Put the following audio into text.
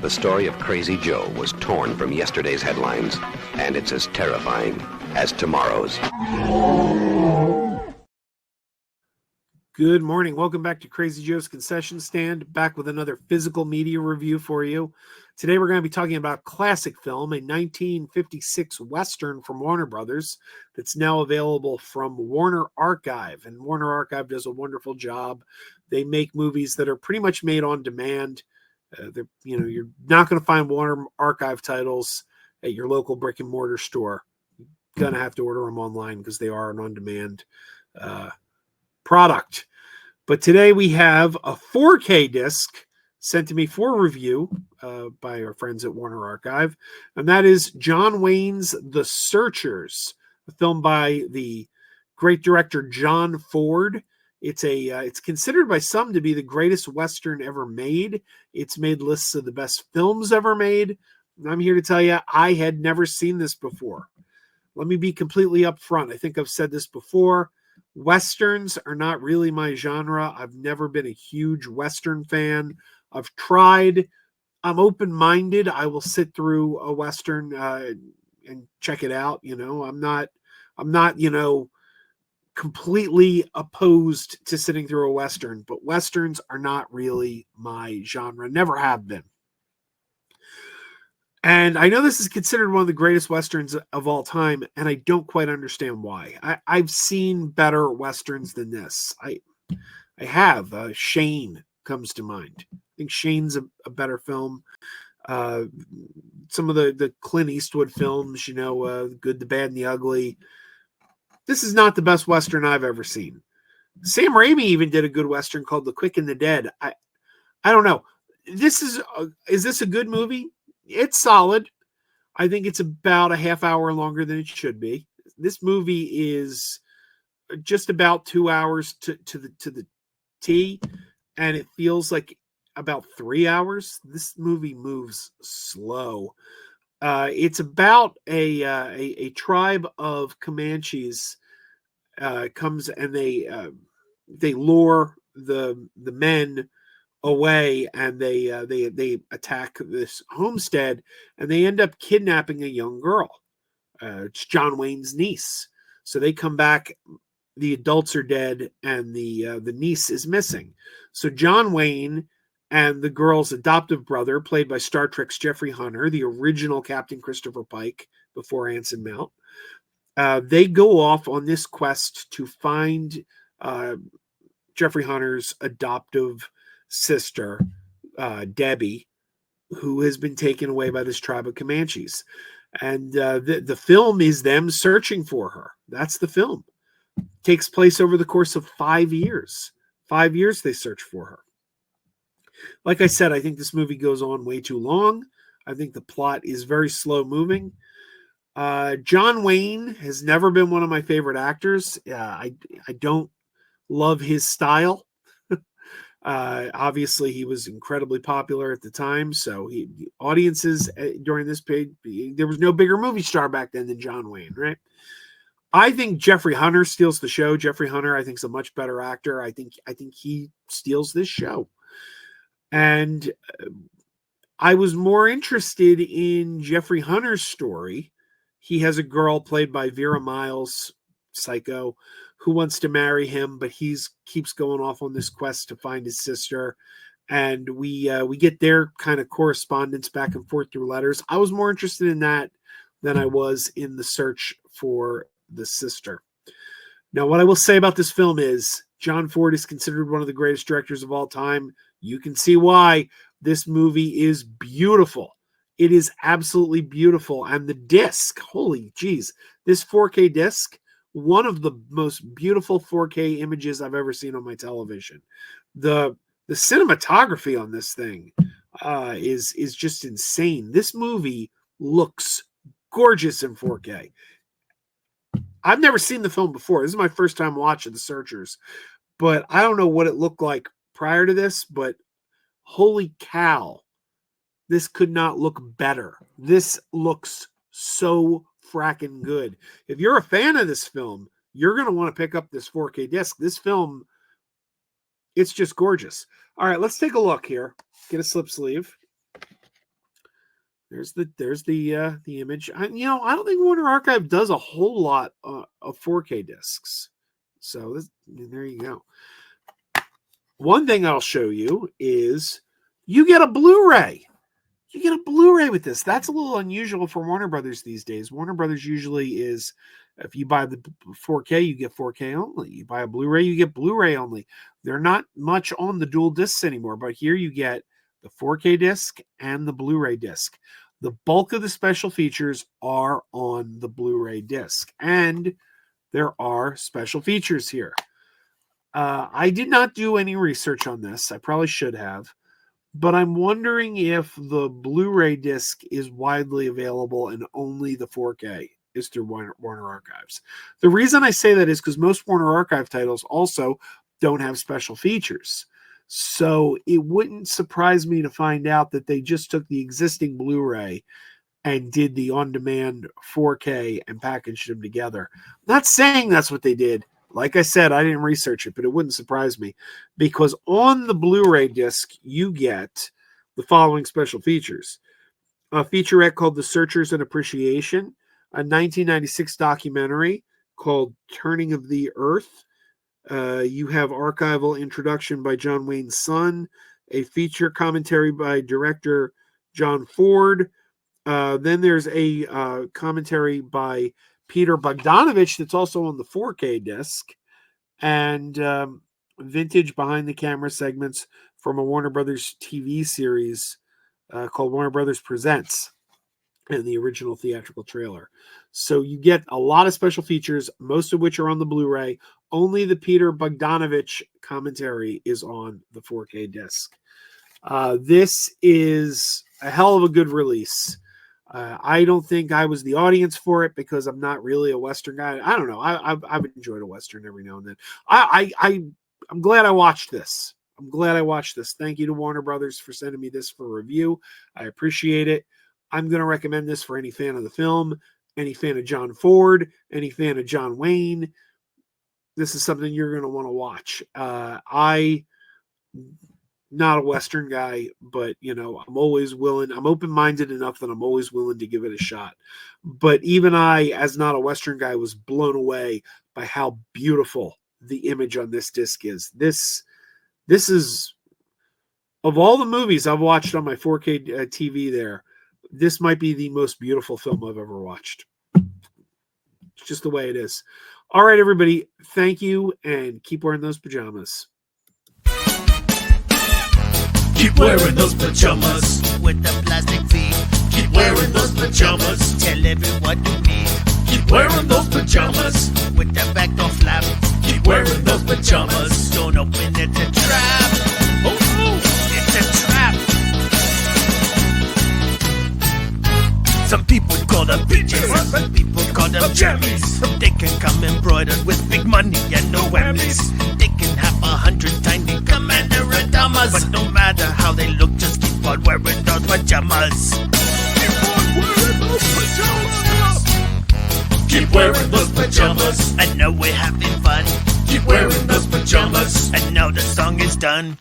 The story of Crazy Joe was torn from yesterday's headlines, and it's as terrifying as tomorrow's. Good morning. Welcome back to Crazy Joe's Concession Stand, back with another physical media review for you. Today we're going to be talking about a classic film, a 1956 Western from Warner Brothers that's now available from Warner Archive. And Warner Archive does a wonderful job. They make movies that are pretty much made on demand. You're not going to find Warner Archive titles at your local brick and mortar store. You're going to have to order them online because they are an on-demand product. But today we have a 4K disc sent to me for review by our friends at Warner Archive, and that is John Wayne's The Searchers, a film by the great director John Ford. It's considered by some to be the greatest Western ever made. It's made lists of the best films ever made. And I'm here to tell you, I had never seen this before. Let me be completely upfront. I think I've said this before. Westerns are not really my genre. I've never been a huge Western fan. I've tried. I'm open-minded. I will sit through a Western and check it out. I'm not completely opposed to sitting through a Western, but Westerns are not really my genre. Never have been. And I know this is considered one of the greatest Westerns of all time, and I don't quite understand why. I've seen better Westerns than this. I have. Shane comes to mind. I think Shane's a better film. Some of the Clint Eastwood films, Good, the Bad, and the Ugly. This is not the best Western I've ever seen. Sam Raimi even did a good Western called The Quick and the Dead. I don't know. Is this a good movie? It's solid. I think it's about a half hour longer than it should be. This movie is just about 2 hours to the T, and it feels like about 3 hours. This movie moves slow. It's about a tribe of Comanches comes and they lure the men away, and they attack this homestead, and they end up kidnapping a young girl. It's John Wayne's niece. So they come back. The adults are dead, and the niece is missing. So John Wayne and the girl's adoptive brother, played by Star Trek's Jeffrey Hunter, the original Captain Christopher Pike before Anson Mount, they go off on this quest to find Jeffrey Hunter's adoptive sister, Debbie, who has been taken away by this tribe of Comanches. And the film is them searching for her. That's the film. Takes place over the course of 5 years. 5 years they search for her. Like I said, I think this movie goes on way too long. I think the plot is very slow moving. John Wayne has never been one of my favorite actors. I don't love his style. Obviously, he was incredibly popular at the time, so audiences during this period, there was no bigger movie star back then than John Wayne, right? I think Jeffrey Hunter steals the show. Jeffrey Hunter, I think, is a much better actor. I think he steals this show. And I was more interested in Jeffrey Hunter's story. He has a girl played by Vera Miles, psycho, who wants to marry him, but keeps going off on this quest to find his sister. And we get their kind of correspondence back and forth through letters. I was more interested in that than I was in the search for the sister. Now, what I will say about this film is John Ford is considered one of the greatest directors of all time. You can see why. This movie is beautiful. It is absolutely beautiful. And the disc, holy geez, this 4K disc, one of the most beautiful 4K images I've ever seen on my television. The cinematography on this thing is just insane. This movie looks gorgeous in 4K. I've never seen the film before. This is my first time watching The Searchers, but I don't know what it looked like prior to this, but holy cow, this could not look better. This looks so fracking good. If you're a fan of this film, you're going to want to pick up this 4K disc. This film, it's just gorgeous. All right, let's take a look here. Get a slip sleeve. There's the image. I don't think Warner Archive does a whole lot of 4K discs. So there you go. One thing I'll show you is you get a Blu-ray. You get a Blu-ray with this. That's a little unusual for Warner Brothers these days. Warner Brothers usually is, if you buy the 4K, you get 4K only. You buy a Blu-ray, you get Blu-ray only. They're not much on the dual discs anymore, but here you get the 4K disc and the Blu-ray disc. The bulk of the special features are on the Blu-ray disc, and there are special features here. I did not do any research on this. I probably should have, but I'm wondering if the Blu-ray disc is widely available and only the 4K is through Warner Archives. The reason I say that is because most Warner Archive titles also don't have special features. So it wouldn't surprise me to find out that they just took the existing Blu-ray and did the on-demand 4K and packaged them together. I'm not saying that's what they did. Like I said, I didn't research it, but it wouldn't surprise me, because on the Blu-ray disc, you get the following special features. A featurette called The Searchers and Appreciation, a 1996 documentary called Turning of the Earth. You have archival introduction by John Wayne's son, a feature commentary by director John Ford. Then there's a commentary by Peter Bogdanovich that's also on the 4K disc, and vintage behind the camera segments from a Warner Brothers TV series called Warner Brothers Presents, and the original theatrical trailer. So you get a lot of special features, most of which are on the Blu-ray. Only the Peter Bogdanovich commentary is on the 4K disc. This is a hell of a good release. I don't think I was the audience for it because I'm not really a Western guy. I don't know. I've enjoyed a Western every now and then. I'm glad I watched this. Thank you to Warner Brothers for sending me this for review. I appreciate it. I'm going to recommend this for any fan of the film, any fan of John Ford, any fan of John Wayne. This is something you're going to want to watch. I'm not a Western guy, but I'm always willing. I'm open-minded enough that I'm always willing to give it a shot. But even I, as not a Western guy, was blown away by how beautiful the image on this disc is. This is, of all the movies I've watched on my 4K TV there, this might be the most beautiful film I've ever watched. It's just the way it is. All right, everybody. Thank you, and keep wearing those pajamas. Keep wearing those pajamas with the plastic feet. Keep wearing those pajamas. Tell everyone you meet. Keep wearing those pajamas with the back door flap. Keep wearing those pajamas. Don't open it, it's a trap. Oh no, it's a trap. Some people call them PJs, some people call them jammies. They can come embroidered with big money and no whammies. They can have 100 tiny commander pajamas, but no matter how they look, just keep on wearing those pajamas. Keep on wearing those pajamas. Keep wearing those pajamas. I know we're having fun. Keep wearing those pajamas. And now the song is done.